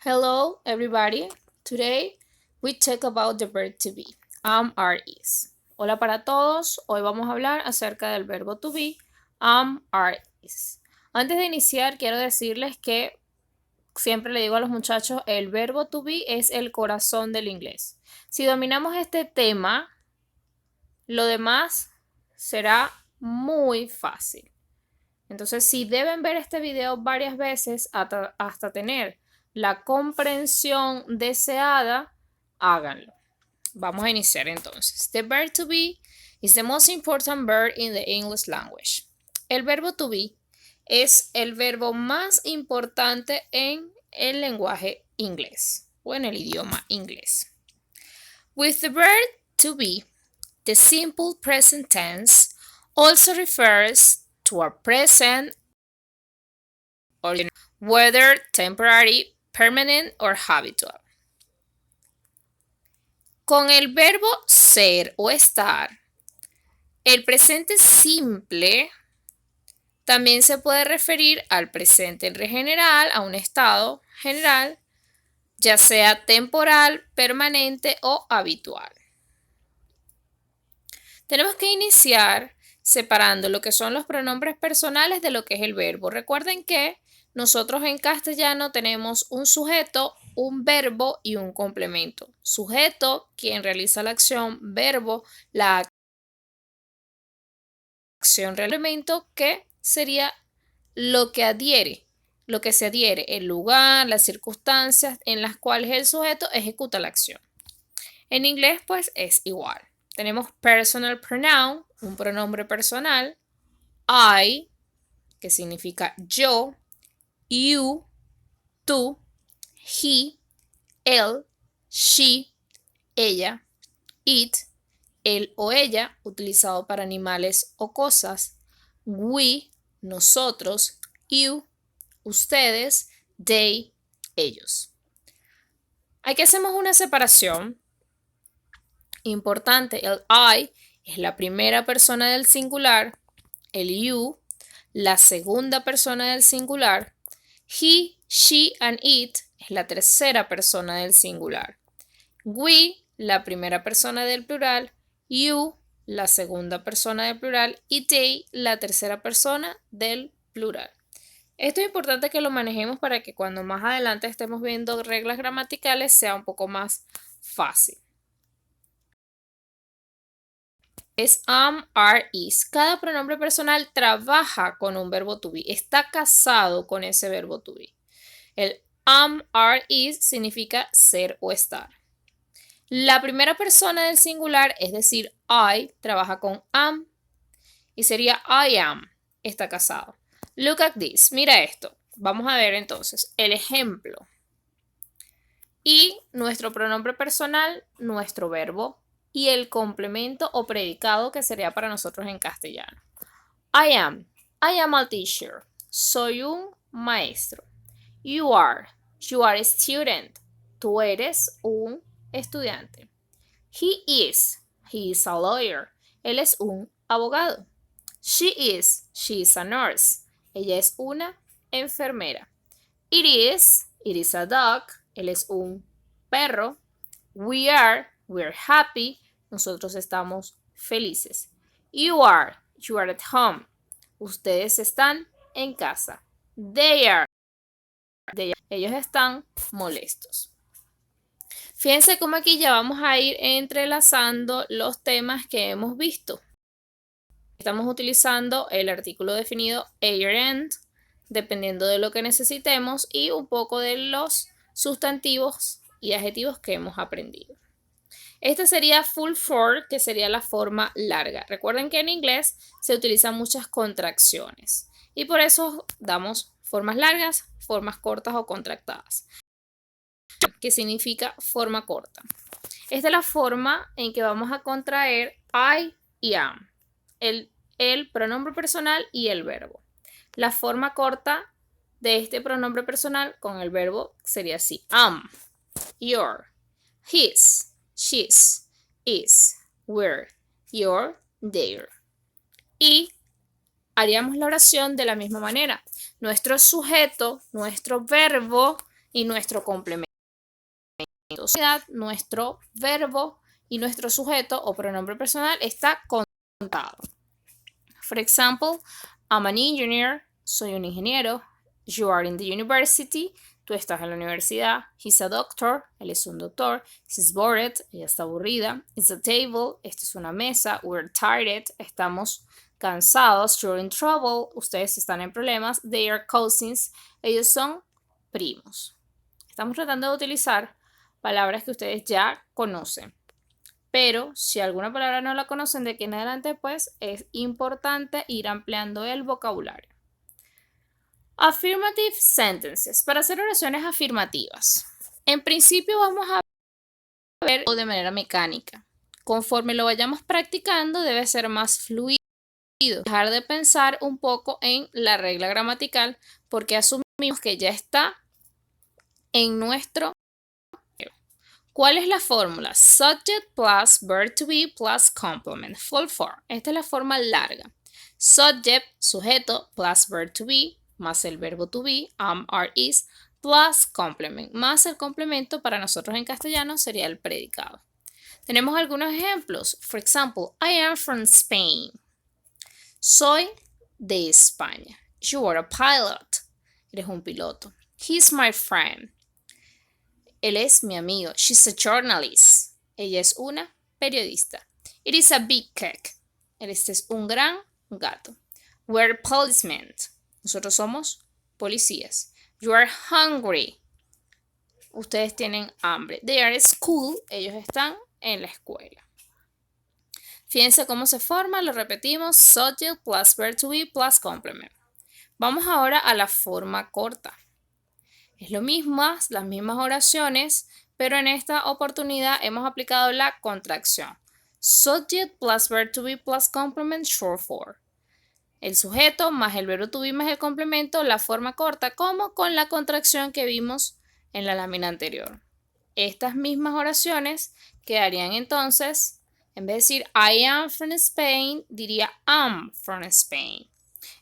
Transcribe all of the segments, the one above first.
Hello, everybody. Today we talk about the verb to be. Am, are, is. Hola para todos. Hoy vamos a hablar acerca del verbo to be. Am, are, is. Antes de iniciar, quiero decirles que siempre le digo a los muchachos, el verbo to be es el corazón del inglés. Si dominamos este tema, lo demás será muy fácil. Entonces, si deben ver este video varias veces hasta tener la comprensión deseada, háganlo. Vamos a iniciar entonces. The verb to be is the most important verb in the English language. El verbo to be es el verbo más importante en el lenguaje inglés o en el idioma inglés. With the verb to be, the simple present tense also refers to a present or whether temporary, permanent or habitual. Con el verbo ser o estar, el presente simple también se puede referir al presente en general, a un estado general, ya sea temporal, permanente o habitual. Tenemos que iniciar separando lo que son los pronombres personales de lo que es el verbo. Recuerden que nosotros en castellano tenemos un sujeto, un verbo y un complemento. Sujeto, quien realiza la acción, verbo, la acción, complemento, que sería lo que adhiere, lo que se adhiere, el lugar, las circunstancias en las cuales el sujeto ejecuta la acción. En inglés, pues, es igual. Tenemos personal pronoun, un pronombre personal, I, que significa yo, you, tú, he, él, she, ella, it, él o ella, utilizado para animales o cosas, we, nosotros, you, ustedes, they, ellos. Aquí hacemos una separación importante. El I es la primera persona del singular, el you, la segunda persona del singular, he, she and it es la tercera persona del singular, we, la primera persona del plural, you, la segunda persona del plural y they, la tercera persona del plural. Esto es importante que lo manejemos para que cuando más adelante estemos viendo reglas gramaticales sea un poco más fácil. Es am, are, is. Cada pronombre personal trabaja con un verbo to be. Está casado con ese verbo to be. El am, are, is significa ser o estar. La primera persona del singular, es decir, I, trabaja con am y sería I am. Está casado. Look at this. Mira esto. Vamos a ver entonces el ejemplo. Y nuestro pronombre personal, nuestro verbo y el complemento o predicado que sería para nosotros en castellano. I am a teacher. Soy un maestro. You are a student. Tú eres un estudiante. He is a lawyer. Él es un abogado. She is a nurse. Ella es una enfermera. It is a dog. Él es un perro. We're happy. Nosotros estamos felices. You are at home. Ustedes están en casa. Ellos están molestos. Fíjense cómo aquí ya vamos a ir entrelazando los temas que hemos visto. Estamos utilizando el artículo definido and, dependiendo de lo que necesitemos, y un poco de los sustantivos y adjetivos que hemos aprendido. Este sería full for, que sería la forma larga. Recuerden que en inglés se utilizan muchas contracciones y por eso damos formas largas, formas cortas o contractadas, que significa forma corta. Esta es la forma en que vamos a contraer I y am, el pronombre personal y el verbo. La forma corta de este pronombre personal con el verbo sería así: am, your, his, she's, is, were, your, their. Y haríamos la oración de la misma manera. Nuestro sujeto, nuestro verbo y nuestro complemento. Nuestro verbo y nuestro sujeto o pronombre personal está contado. For example, I'm an engineer, soy un ingeniero. You are in the university, tú estás en la universidad. He's a doctor, él es un doctor. She's bored, ella está aburrida. It's a table, esta es una mesa. We're tired, estamos cansados. You're in trouble, ustedes están en problemas. They are cousins, ellos son primos. Estamos tratando de utilizar palabras que ustedes ya conocen. Pero si alguna palabra no la conocen de aquí en adelante, pues es importante ir ampliando el vocabulario. Affirmative sentences. Para hacer oraciones afirmativas. En principio vamos a ver de manera mecánica. Conforme lo vayamos practicando, debe ser más fluido. Dejar de pensar un poco en la regla gramatical porque asumimos que ya está en nuestro. ¿Cuál es la fórmula? Subject plus verb to be plus complement. Full form. Esta es la forma larga. Subject, sujeto, plus verb to be, más el verbo to be, am, are, is, plus complement. Más el complemento para nosotros en castellano sería el predicado. Tenemos algunos ejemplos. For example, I am from Spain. Soy de España. You are a pilot. Eres un piloto. He's my friend. Él es mi amigo. She's a journalist. Ella es una periodista. It is a big cat. Este es un gran gato. We're policemen. Nosotros somos policías. You are hungry. Ustedes tienen hambre. They are at school. Ellos están en la escuela. Fíjense cómo se forma. Lo repetimos. Subject plus verb to be plus complement. Vamos ahora a la forma corta. Es lo mismo, las mismas oraciones, pero en esta oportunidad hemos aplicado la contracción. Subject plus verb to be plus complement short form. El sujeto más el verbo to be más el complemento, la forma corta, como con la contracción que vimos en la lámina anterior. Estas mismas oraciones quedarían entonces, en vez de decir I am from Spain, diría am from Spain.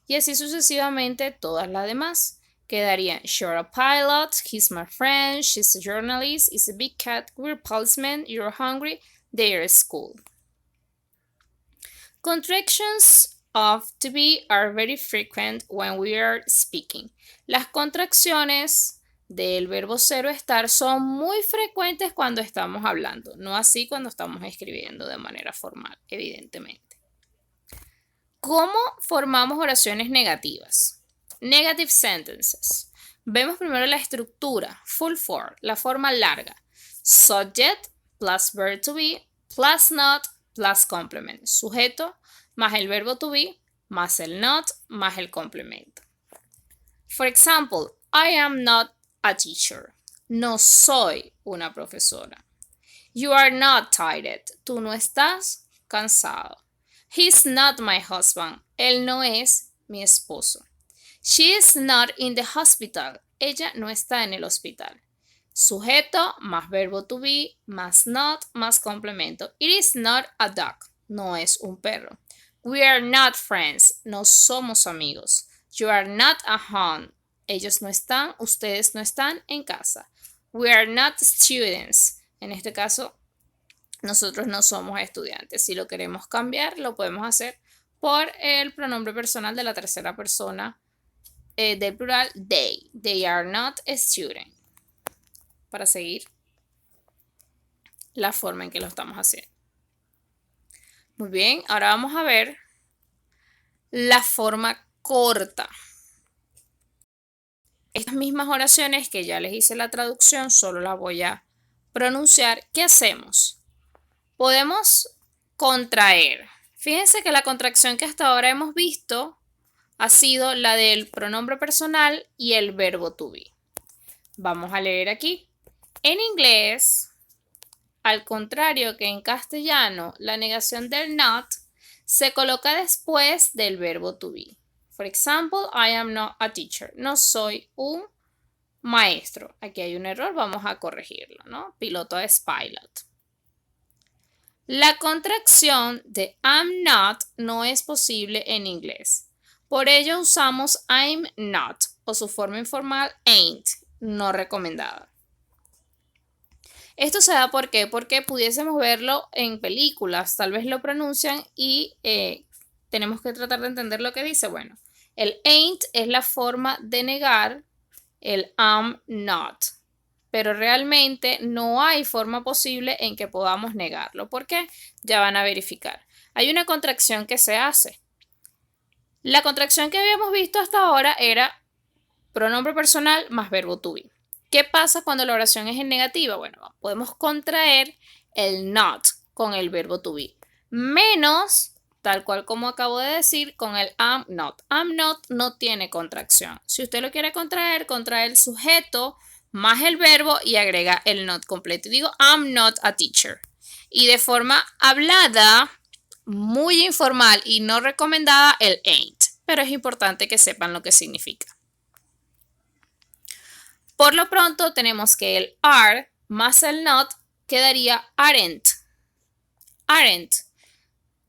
Y así sucesivamente todas las demás. Quedarían, you're a pilot, he's my friend, she's a journalist, it's a big cat, we're policemen, you're hungry, they're at school. Contractions of to be are very frequent when we are speaking. Las contracciones del verbo ser o estar son muy frecuentes cuando estamos hablando, no así cuando estamos escribiendo de manera formal, evidentemente. ¿Cómo formamos oraciones negativas? Negative sentences. Vemos primero la estructura, full form, la forma larga. Subject plus verb to be plus not plus complement. Sujeto más el verbo to be más el not más el complemento. For example, I am not a teacher. No soy una profesora. You are not tired. Tú no estás cansado. He's not my husband. Él no es mi esposo. She is not in the hospital. Ella no está en el hospital. Sujeto más verbo to be más not más complemento. It is not a dog. No es un perro. We are not friends. No somos amigos. You are not at home. Ellos no están, ustedes no están en casa. We are not students. En este caso, nosotros no somos estudiantes. Si lo queremos cambiar, lo podemos hacer por el pronombre personal de la tercera persona del plural they. They are not a student. Para seguir la forma en que lo estamos haciendo. Muy bien, ahora vamos a ver la forma corta. Estas mismas oraciones que ya les hice la traducción, solo las voy a pronunciar. ¿Qué hacemos? Podemos contraer. Fíjense que la contracción que hasta ahora hemos visto ha sido la del pronombre personal y el verbo to be. Vamos a leer aquí. En inglés, al contrario que en castellano, la negación del not se coloca después del verbo to be. For example, I am not a teacher. No soy un maestro. Aquí hay un error, vamos a corregirlo, ¿no? Piloto es pilot. La contracción de I'm not no es posible en inglés. Por ello usamos I'm not o su forma informal ain't. no recomendada. Esto se da ¿por qué? Porque pudiésemos verlo en películas, tal vez lo pronuncian y tenemos que tratar de entender lo que dice. Bueno, el ain't es la forma de negar el am not, pero realmente no hay forma posible en que podamos negarlo. ¿Por qué? Ya van a verificar. Hay una contracción que se hace. La contracción que habíamos visto hasta ahora era pronombre personal más verbo to be. ¿Qué pasa cuando la oración es en negativa? Bueno, podemos contraer el not con el verbo to be, menos, tal cual como acabo de decir, con el am not. Am not no tiene contracción. Si usted lo quiere contraer, contrae el sujeto más el verbo y agrega el not completo. Digo, I'm not a teacher. Y de forma hablada, muy informal y no recomendada, el ain't. Pero es importante que sepan lo que significa. Por lo pronto tenemos que el are más el not quedaría aren't. Aren't.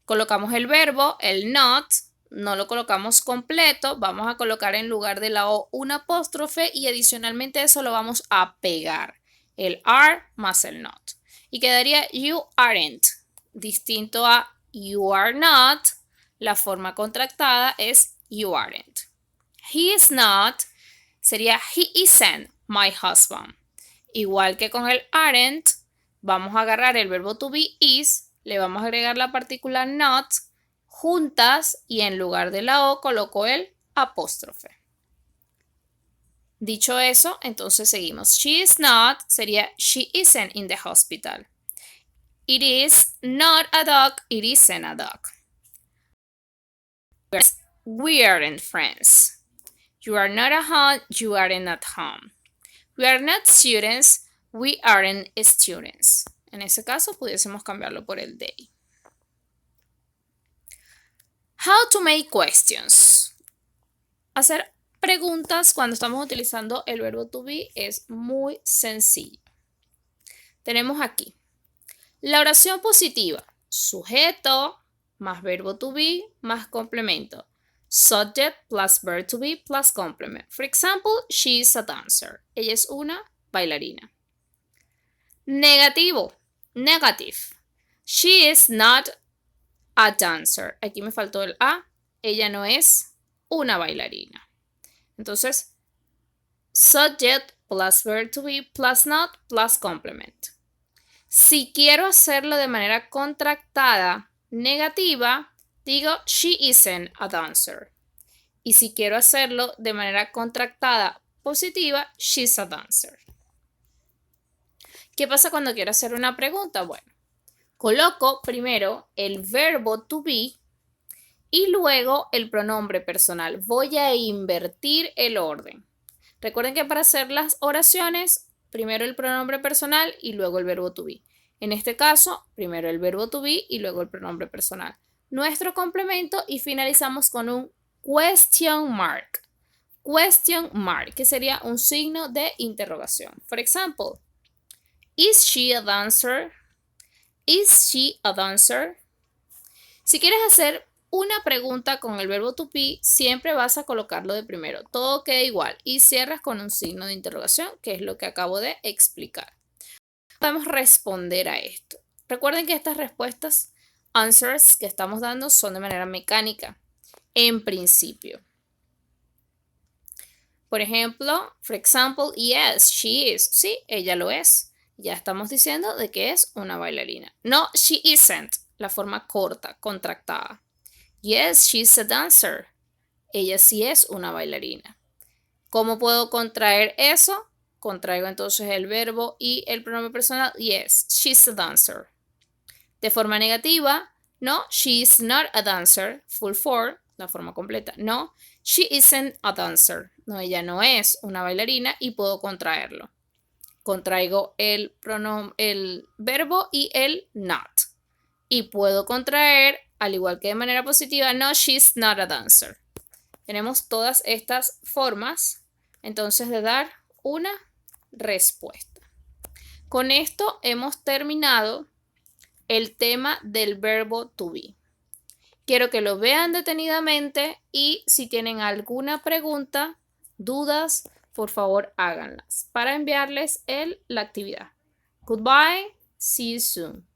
Colocamos el verbo, el not, no lo colocamos completo, vamos a colocar en lugar de la O un apóstrofe y adicionalmente a eso lo vamos a pegar. El are más el not. Y quedaría you aren't. Distinto a you are not, la forma contractada es you aren't. He is not sería he isn't my husband. Igual que con el aren't, vamos a agarrar el verbo to be is, le vamos a agregar la partícula not juntas y en lugar de la O coloco el apóstrofe. Dicho eso, entonces seguimos. She is not sería she isn't in the hospital. It is not a dog, it isn't a dog. We aren't friends. You are not at home, you aren't at home. We are not students, we aren't students. En ese caso pudiésemos cambiarlo por el they. How to make questions. Hacer preguntas cuando estamos utilizando el verbo to be es muy sencillo. Tenemos aquí la oración positiva, sujeto más verbo to be más complemento. Subject plus verb to be plus complement. For example, she is a dancer. Ella es una bailarina. Negativo. Negative. She is not a dancer. Aquí me faltó el a. Ella no es una bailarina. Entonces, subject plus verb to be plus not plus complement. Si quiero hacerlo de manera contractada, negativa, digo, she isn't a dancer. Y si quiero hacerlo de manera contractada positiva, she's a dancer. ¿Qué pasa cuando quiero hacer una pregunta? Bueno, coloco primero el verbo to be y luego el pronombre personal. Voy a invertir el orden. Recuerden que para hacer las oraciones, primero el pronombre personal y luego el verbo to be. En este caso, primero el verbo to be y luego el pronombre personal. Nuestro complemento y finalizamos con un question mark. Question mark, que sería un signo de interrogación. For example, is she a dancer? Is she a dancer? Si quieres hacer una pregunta con el verbo to be, siempre vas a colocarlo de primero. Todo queda igual y cierras con un signo de interrogación, que es lo que acabo de explicar. Podemos responder a esto. Recuerden que estas respuestas, answers que estamos dando, son de manera mecánica, en principio. Por ejemplo, for example, yes, she is. Sí, ella lo es. Ya estamos diciendo de que es una bailarina. No, she isn't. La forma corta, contractada. Yes, she's a dancer. Ella sí es una bailarina. ¿Cómo puedo contraer eso? Contraigo entonces el verbo y el pronombre personal. Yes, she's a dancer. De forma negativa, no, she is not a dancer. Full form, la forma completa. No, she isn't a dancer. No, ella no es una bailarina y puedo contraerlo. Contraigo el verbo y el not. Y puedo contraer, al igual que de manera positiva, no, she's not a dancer. Tenemos todas estas formas, entonces, de dar una respuesta. Con esto hemos terminado el tema del verbo to be. Quiero que lo vean detenidamente y si tienen alguna pregunta, dudas, por favor háganlas para enviarles la actividad. Goodbye, see you soon.